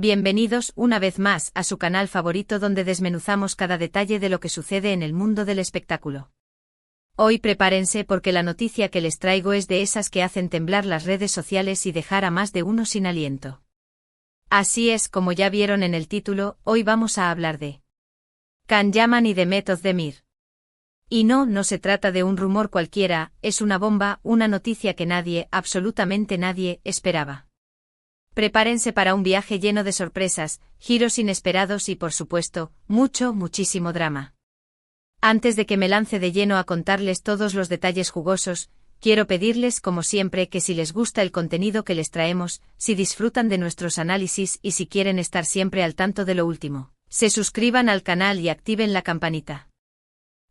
Bienvenidos una vez más a su canal favorito donde desmenuzamos cada detalle de lo que sucede en el mundo del espectáculo. Hoy prepárense porque la noticia que les traigo es de esas que hacen temblar las redes sociales y dejar a más de uno sin aliento. Así es, como ya vieron en el título, hoy vamos a hablar de Can Yaman y Demet Özdemir. Y no se trata de un rumor cualquiera, es una bomba, una noticia que nadie, absolutamente nadie, esperaba. Prepárense para un viaje lleno de sorpresas, giros inesperados y por supuesto, muchísimo drama. Antes de que me lance de lleno a contarles todos los detalles jugosos, quiero pedirles como siempre que si les gusta el contenido que les traemos, si disfrutan de nuestros análisis y si quieren estar siempre al tanto de lo último, se suscriban al canal y activen la campanita.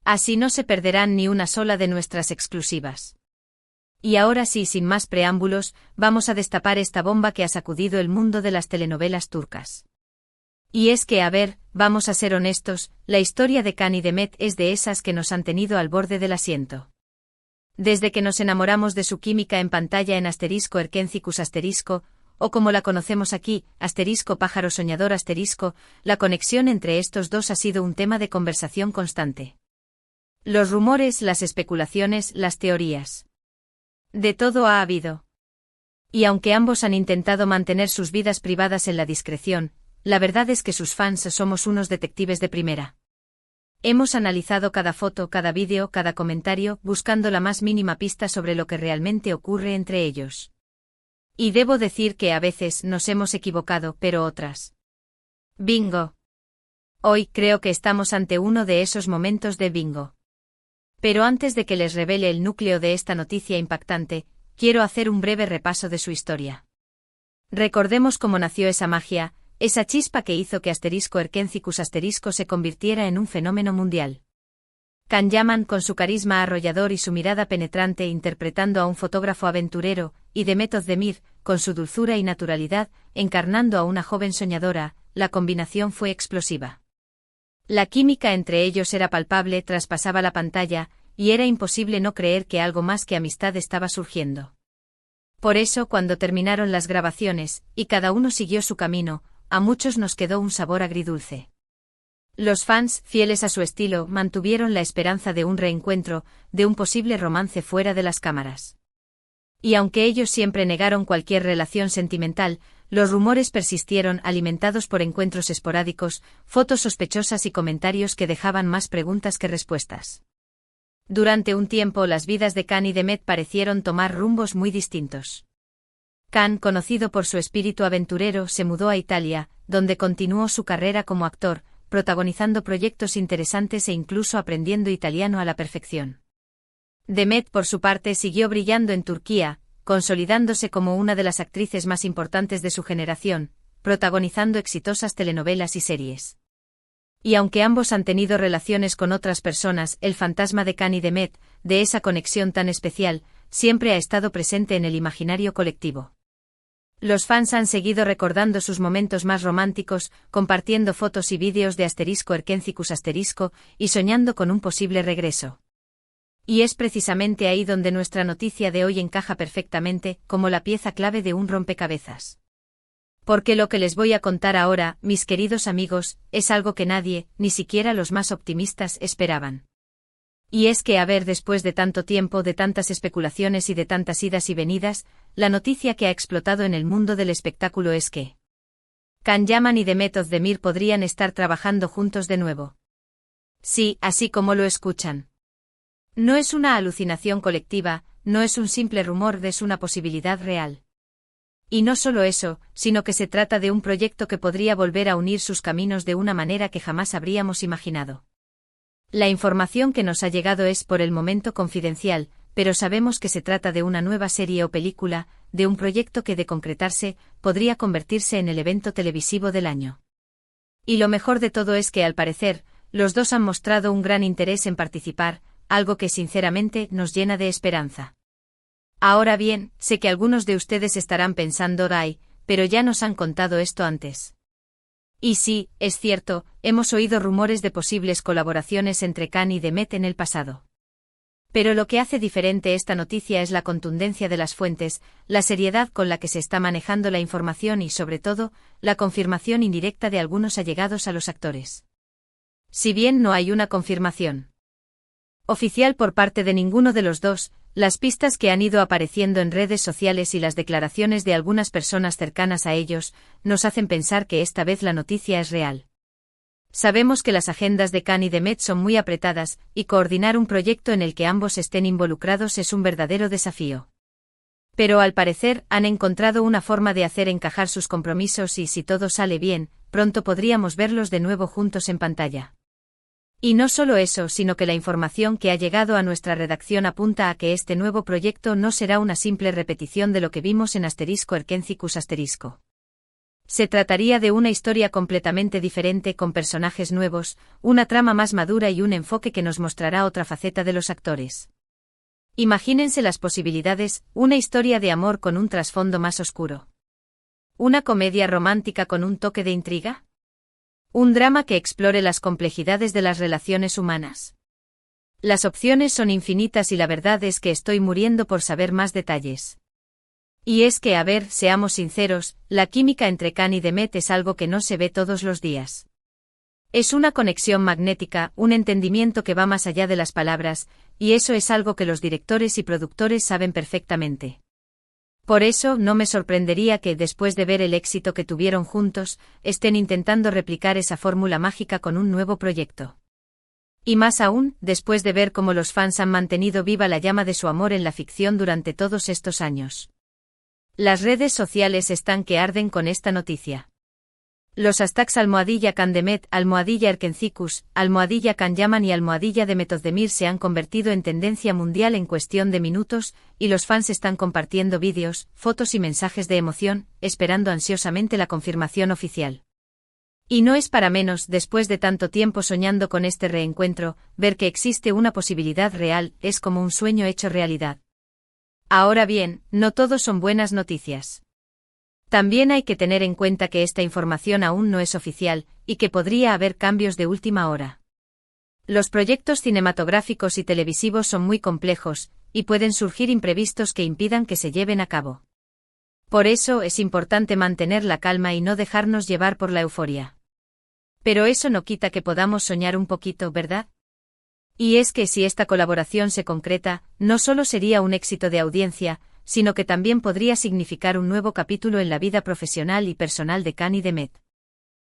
Así no se perderán ni una sola de nuestras exclusivas. Y ahora sí, sin más preámbulos, vamos a destapar esta bomba que ha sacudido el mundo de las telenovelas turcas. Y es que, a ver, vamos a ser honestos, la historia de Can y Demet es de esas que nos han tenido al borde del asiento. Desde que nos enamoramos de su química en pantalla en *Erkencicus*, o como la conocemos aquí, *Pájaro Soñador*, la conexión entre estos dos ha sido un tema de conversación constante. Los rumores, las especulaciones, las teorías. De todo ha habido. Y aunque ambos han intentado mantener sus vidas privadas en la discreción, la verdad es que sus fans somos unos detectives de primera. Hemos analizado cada foto, cada vídeo, cada comentario, buscando la más mínima pista sobre lo que realmente ocurre entre ellos. Y debo decir que a veces nos hemos equivocado, pero otras. ¡Bingo! Hoy creo que estamos ante uno de esos momentos de bingo. Pero antes de que les revele el núcleo de esta noticia impactante, quiero hacer un breve repaso de su historia. Recordemos cómo nació esa magia, esa chispa que hizo que *Erkencicus* se convirtiera en un fenómeno mundial. Can Yaman con su carisma arrollador y su mirada penetrante interpretando a un fotógrafo aventurero, y Demet Özdemir, con su dulzura y naturalidad, encarnando a una joven soñadora, la combinación fue explosiva. La química entre ellos era palpable, traspasaba la pantalla, y era imposible no creer que algo más que amistad estaba surgiendo. Por eso, cuando terminaron las grabaciones, y cada uno siguió su camino, a muchos nos quedó un sabor agridulce. Los fans, fieles a su estilo, mantuvieron la esperanza de un reencuentro, de un posible romance fuera de las cámaras. Y aunque ellos siempre negaron cualquier relación sentimental, los rumores persistieron alimentados por encuentros esporádicos, fotos sospechosas y comentarios que dejaban más preguntas que respuestas. Durante un tiempo las vidas de Can y Demet parecieron tomar rumbos muy distintos. Can, conocido por su espíritu aventurero, se mudó a Italia, donde continuó su carrera como actor, protagonizando proyectos interesantes e incluso aprendiendo italiano a la perfección. Demet, por su parte, siguió brillando en Turquía, consolidándose como una de las actrices más importantes de su generación, protagonizando exitosas telenovelas y series. Y aunque ambos han tenido relaciones con otras personas, el fantasma de Can y Demet, de esa conexión tan especial, siempre ha estado presente en el imaginario colectivo. Los fans han seguido recordando sus momentos más románticos, compartiendo fotos y vídeos de *Erkencicus* y soñando con un posible regreso. Y es precisamente ahí donde nuestra noticia de hoy encaja perfectamente, como la pieza clave de un rompecabezas. Porque lo que les voy a contar ahora, mis queridos amigos, es algo que nadie, ni siquiera los más optimistas, esperaban. Y es que, a ver, después de tanto tiempo, de tantas especulaciones y de tantas idas y venidas, la noticia que ha explotado en el mundo del espectáculo es que Can Yaman y Demet Özdemir podrían estar trabajando juntos de nuevo. Sí, así como lo escuchan. No es una alucinación colectiva, no es un simple rumor, es una posibilidad real. Y no solo eso, sino que se trata de un proyecto que podría volver a unir sus caminos de una manera que jamás habríamos imaginado. La información que nos ha llegado es por el momento confidencial, pero sabemos que se trata de una nueva serie o película, de un proyecto que de concretarse, podría convertirse en el evento televisivo del año. Y lo mejor de todo es que al parecer, los dos han mostrado un gran interés en participar, algo que sinceramente nos llena de esperanza. Ahora bien, sé que algunos de ustedes estarán pensando, ay, pero ya nos han contado esto antes. Y sí, es cierto, hemos oído rumores de posibles colaboraciones entre Can y Demet en el pasado. Pero lo que hace diferente esta noticia es la contundencia de las fuentes, la seriedad con la que se está manejando la información y, sobre todo, la confirmación indirecta de algunos allegados a los actores. Si bien no hay una confirmación oficial por parte de ninguno de los dos, las pistas que han ido apareciendo en redes sociales y las declaraciones de algunas personas cercanas a ellos, nos hacen pensar que esta vez la noticia es real. Sabemos que las agendas de Khan y de Met son muy apretadas, y coordinar un proyecto en el que ambos estén involucrados es un verdadero desafío. Pero al parecer han encontrado una forma de hacer encajar sus compromisos y si todo sale bien, pronto podríamos verlos de nuevo juntos en pantalla. Y no solo eso, sino que la información que ha llegado a nuestra redacción apunta a que este nuevo proyecto no será una simple repetición de lo que vimos en *Erkencicus*. Se trataría de una historia completamente diferente con personajes nuevos, una trama más madura y un enfoque que nos mostrará otra faceta de los actores. Imagínense las posibilidades, una historia de amor con un trasfondo más oscuro. ¿Una comedia romántica con un toque de intriga? ¿Un drama que explore las complejidades de las relaciones humanas? Las opciones son infinitas y la verdad es que estoy muriendo por saber más detalles. Y es que, a ver, seamos sinceros, la química entre Khan y Demet es algo que no se ve todos los días. Es una conexión magnética, un entendimiento que va más allá de las palabras, y eso es algo que los directores y productores saben perfectamente. Por eso, no me sorprendería que, después de ver el éxito que tuvieron juntos, estén intentando replicar esa fórmula mágica con un nuevo proyecto. Y más aún, después de ver cómo los fans han mantenido viva la llama de su amor en la ficción durante todos estos años. Las redes sociales están que arden con esta noticia. Los hashtags #KhanDemet, #Erkencicus, #KhanYaman y #Demet Ozdemir se han convertido en tendencia mundial en cuestión de minutos, y los fans están compartiendo vídeos, fotos y mensajes de emoción, esperando ansiosamente la confirmación oficial. Y no es para menos, después de tanto tiempo soñando con este reencuentro, ver que existe una posibilidad real, es como un sueño hecho realidad. Ahora bien, no todo son buenas noticias. También hay que tener en cuenta que esta información aún no es oficial, y que podría haber cambios de última hora. Los proyectos cinematográficos y televisivos son muy complejos, y pueden surgir imprevistos que impidan que se lleven a cabo. Por eso es importante mantener la calma y no dejarnos llevar por la euforia. Pero eso no quita que podamos soñar un poquito, ¿verdad? Y es que si esta colaboración se concreta, no solo sería un éxito de audiencia, sino que también podría significar un nuevo capítulo en la vida profesional y personal de Khan y Demet.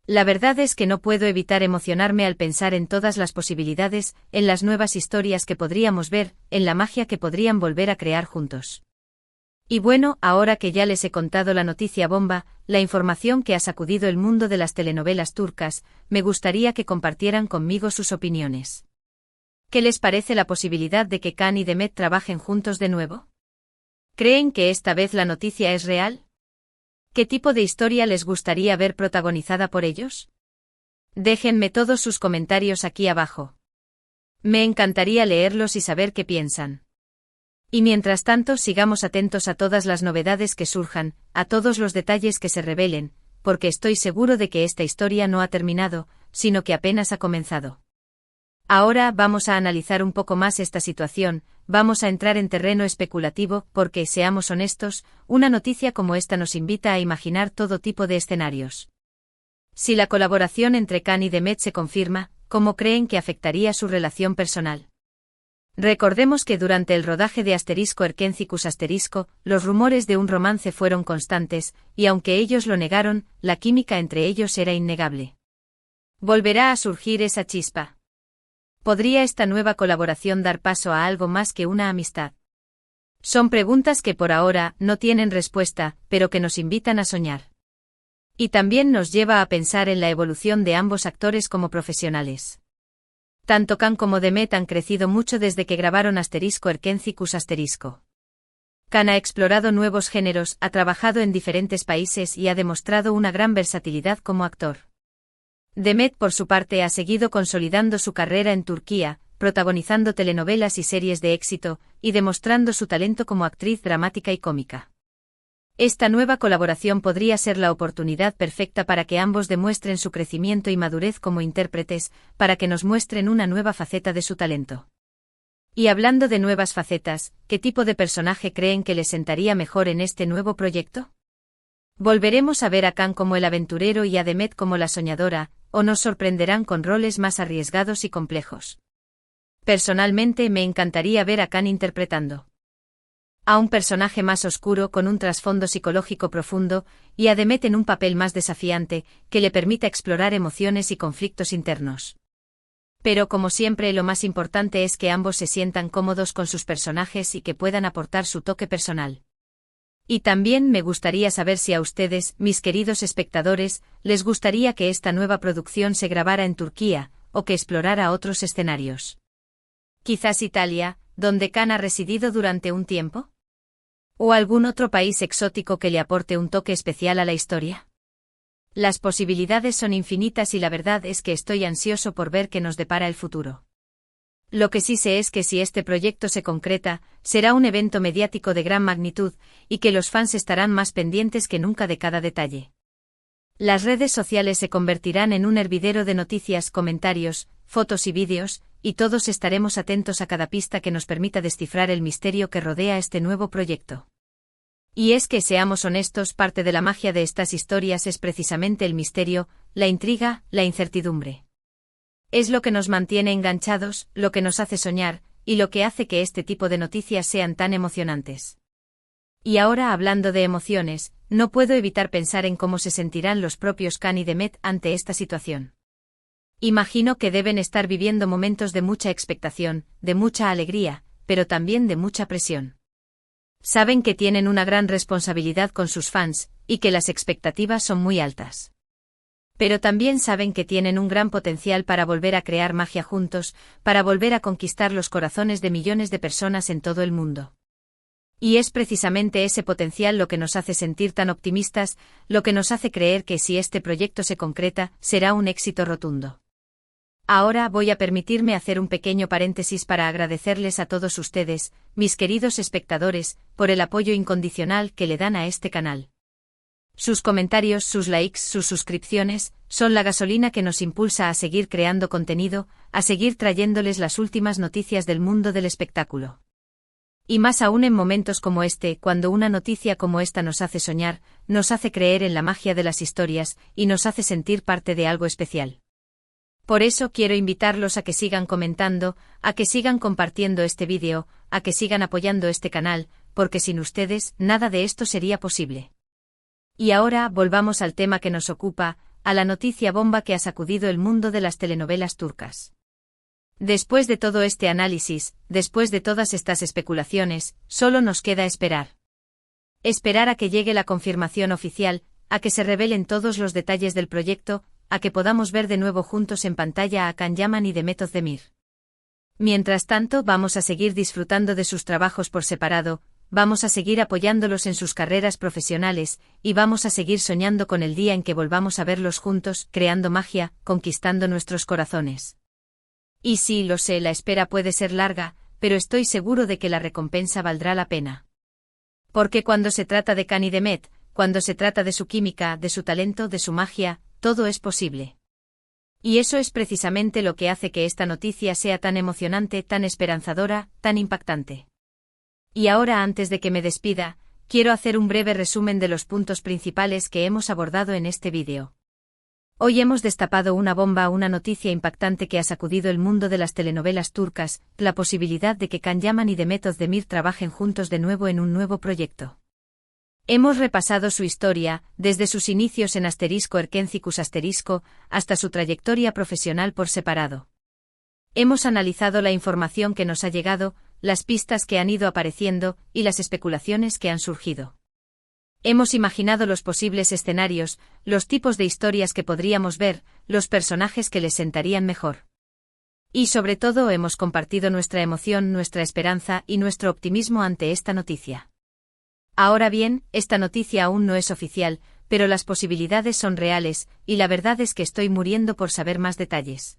La verdad es que no puedo evitar emocionarme al pensar en todas las posibilidades, en las nuevas historias que podríamos ver, en la magia que podrían volver a crear juntos. Y bueno, ahora que ya les he contado la noticia bomba, la información que ha sacudido el mundo de las telenovelas turcas, me gustaría que compartieran conmigo sus opiniones. ¿Qué les parece la posibilidad de que Khan y Demet trabajen juntos de nuevo? ¿Creen que esta vez la noticia es real? ¿Qué tipo de historia les gustaría ver protagonizada por ellos? Déjenme todos sus comentarios aquí abajo. Me encantaría leerlos y saber qué piensan. Y mientras tanto sigamos atentos a todas las novedades que surjan, a todos los detalles que se revelen, porque estoy seguro de que esta historia no ha terminado, sino que apenas ha comenzado. Ahora vamos a analizar un poco más esta situación, vamos a entrar en terreno especulativo porque, seamos honestos, una noticia como esta nos invita a imaginar todo tipo de escenarios. Si la colaboración entre Khan y Demet se confirma, ¿cómo creen que afectaría su relación personal? Recordemos que durante el rodaje de *Erkencicus*, los rumores de un romance fueron constantes, y aunque ellos lo negaron, la química entre ellos era innegable. ¿Volverá a surgir esa chispa? ¿Podría esta nueva colaboración dar paso a algo más que una amistad? Son preguntas que por ahora no tienen respuesta, pero que nos invitan a soñar. Y también nos lleva a pensar en la evolución de ambos actores como profesionales. Tanto Khan como Demet han crecido mucho desde que grabaron *Erkencicus*. Khan ha explorado nuevos géneros, ha trabajado en diferentes países y ha demostrado una gran versatilidad como actor. Demet, por su parte, ha seguido consolidando su carrera en Turquía, protagonizando telenovelas y series de éxito, y demostrando su talento como actriz dramática y cómica. Esta nueva colaboración podría ser la oportunidad perfecta para que ambos demuestren su crecimiento y madurez como intérpretes, para que nos muestren una nueva faceta de su talento. Y hablando de nuevas facetas, ¿qué tipo de personaje creen que les sentaría mejor en este nuevo proyecto? ¿Volveremos a ver a Khan como el aventurero y a Demet como la soñadora, o nos sorprenderán con roles más arriesgados y complejos? Personalmente me encantaría ver a Khan interpretando a un personaje más oscuro con un trasfondo psicológico profundo, y a Demet en un papel más desafiante, que le permita explorar emociones y conflictos internos. Pero como siempre lo más importante es que ambos se sientan cómodos con sus personajes y que puedan aportar su toque personal. Y también me gustaría saber si a ustedes, mis queridos espectadores, les gustaría que esta nueva producción se grabara en Turquía, o que explorara otros escenarios. Quizás Italia, donde Khan ha residido durante un tiempo. ¿O algún otro país exótico que le aporte un toque especial a la historia? Las posibilidades son infinitas y la verdad es que estoy ansioso por ver qué nos depara el futuro. Lo que sí sé es que si este proyecto se concreta, será un evento mediático de gran magnitud, y que los fans estarán más pendientes que nunca de cada detalle. Las redes sociales se convertirán en un hervidero de noticias, comentarios, fotos y vídeos, y todos estaremos atentos a cada pista que nos permita descifrar el misterio que rodea este nuevo proyecto. Y es que, seamos honestos, parte de la magia de estas historias es precisamente el misterio, la intriga, la incertidumbre. Es lo que nos mantiene enganchados, lo que nos hace soñar, y lo que hace que este tipo de noticias sean tan emocionantes. Y ahora, hablando de emociones, no puedo evitar pensar en cómo se sentirán los propios Khan y Demet ante esta situación. Imagino que deben estar viviendo momentos de mucha expectación, de mucha alegría, pero también de mucha presión. Saben que tienen una gran responsabilidad con sus fans, y que las expectativas son muy altas. Pero también saben que tienen un gran potencial para volver a crear magia juntos, para volver a conquistar los corazones de millones de personas en todo el mundo. Y es precisamente ese potencial lo que nos hace sentir tan optimistas, lo que nos hace creer que si este proyecto se concreta, será un éxito rotundo. Ahora voy a permitirme hacer un pequeño paréntesis para agradecerles a todos ustedes, mis queridos espectadores, por el apoyo incondicional que le dan a este canal. Sus comentarios, sus likes, sus suscripciones, son la gasolina que nos impulsa a seguir creando contenido, a seguir trayéndoles las últimas noticias del mundo del espectáculo. Y más aún en momentos como este, cuando una noticia como esta nos hace soñar, nos hace creer en la magia de las historias, y nos hace sentir parte de algo especial. Por eso quiero invitarlos a que sigan comentando, a que sigan compartiendo este vídeo, a que sigan apoyando este canal, porque sin ustedes, nada de esto sería posible. Y ahora volvamos al tema que nos ocupa, a la noticia bomba que ha sacudido el mundo de las telenovelas turcas. Después de todo este análisis, después de todas estas especulaciones, solo nos queda esperar. Esperar a que llegue la confirmación oficial, a que se revelen todos los detalles del proyecto, a que podamos ver de nuevo juntos en pantalla a Can Yaman y Demet Özdemir. Mientras tanto, vamos a seguir disfrutando de sus trabajos por separado, vamos a seguir apoyándolos en sus carreras profesionales, y vamos a seguir soñando con el día en que volvamos a verlos juntos, creando magia, conquistando nuestros corazones. Y sí, lo sé, la espera puede ser larga, pero estoy seguro de que la recompensa valdrá la pena. Porque cuando se trata de Can y Demet, cuando se trata de su química, de su talento, de su magia, todo es posible. Y eso es precisamente lo que hace que esta noticia sea tan emocionante, tan esperanzadora, tan impactante. Y ahora, antes de que me despida, quiero hacer un breve resumen de los puntos principales que hemos abordado en este vídeo. Hoy hemos destapado una bomba, una noticia impactante que ha sacudido el mundo de las telenovelas turcas, la posibilidad de que Can Yaman y Demet Özdemir trabajen juntos de nuevo en un nuevo proyecto. Hemos repasado su historia, desde sus inicios en *Erkencikus* hasta su trayectoria profesional por separado. Hemos analizado la información que nos ha llegado, las pistas que han ido apareciendo, y las especulaciones que han surgido. Hemos imaginado los posibles escenarios, los tipos de historias que podríamos ver, los personajes que les sentarían mejor. Y sobre todo hemos compartido nuestra emoción, nuestra esperanza y nuestro optimismo ante esta noticia. Ahora bien, esta noticia aún no es oficial, pero las posibilidades son reales, y la verdad es que estoy muriendo por saber más detalles.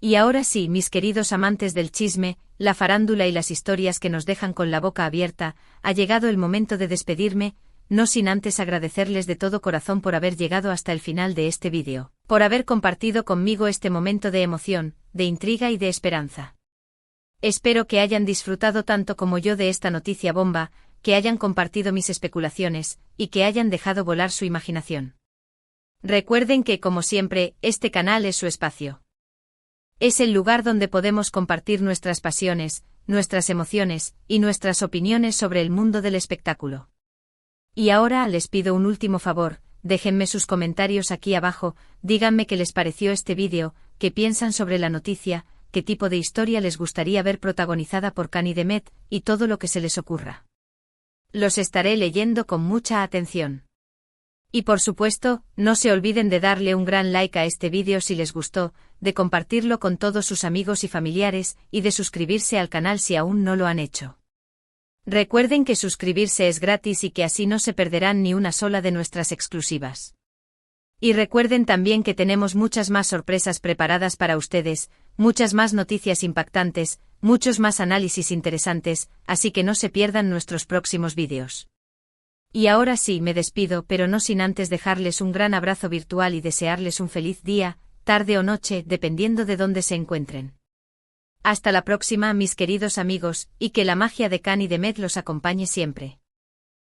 Y ahora sí, mis queridos amantes del chisme, la farándula y las historias que nos dejan con la boca abierta, ha llegado el momento de despedirme, no sin antes agradecerles de todo corazón por haber llegado hasta el final de este vídeo, por haber compartido conmigo este momento de emoción, de intriga y de esperanza. Espero que hayan disfrutado tanto como yo de esta noticia bomba, que hayan compartido mis especulaciones, y que hayan dejado volar su imaginación. Recuerden que, como siempre, este canal es su espacio. Es el lugar donde podemos compartir nuestras pasiones, nuestras emociones, y nuestras opiniones sobre el mundo del espectáculo. Y ahora les pido un último favor, déjenme sus comentarios aquí abajo, díganme qué les pareció este vídeo, qué piensan sobre la noticia, qué tipo de historia les gustaría ver protagonizada por Cani Demet, y todo lo que se les ocurra. Los estaré leyendo con mucha atención. Y por supuesto, no se olviden de darle un gran like a este vídeo si les gustó, de compartirlo con todos sus amigos y familiares, y de suscribirse al canal si aún no lo han hecho. Recuerden que suscribirse es gratis y que así no se perderán ni una sola de nuestras exclusivas. Y recuerden también que tenemos muchas más sorpresas preparadas para ustedes, muchas más noticias impactantes, muchos más análisis interesantes, así que no se pierdan nuestros próximos vídeos. Y ahora sí, me despido, pero no sin antes dejarles un gran abrazo virtual y desearles un feliz día, tarde o noche, dependiendo de dónde se encuentren. Hasta la próxima, mis queridos amigos, y que la magia de Cani Demet los acompañe siempre.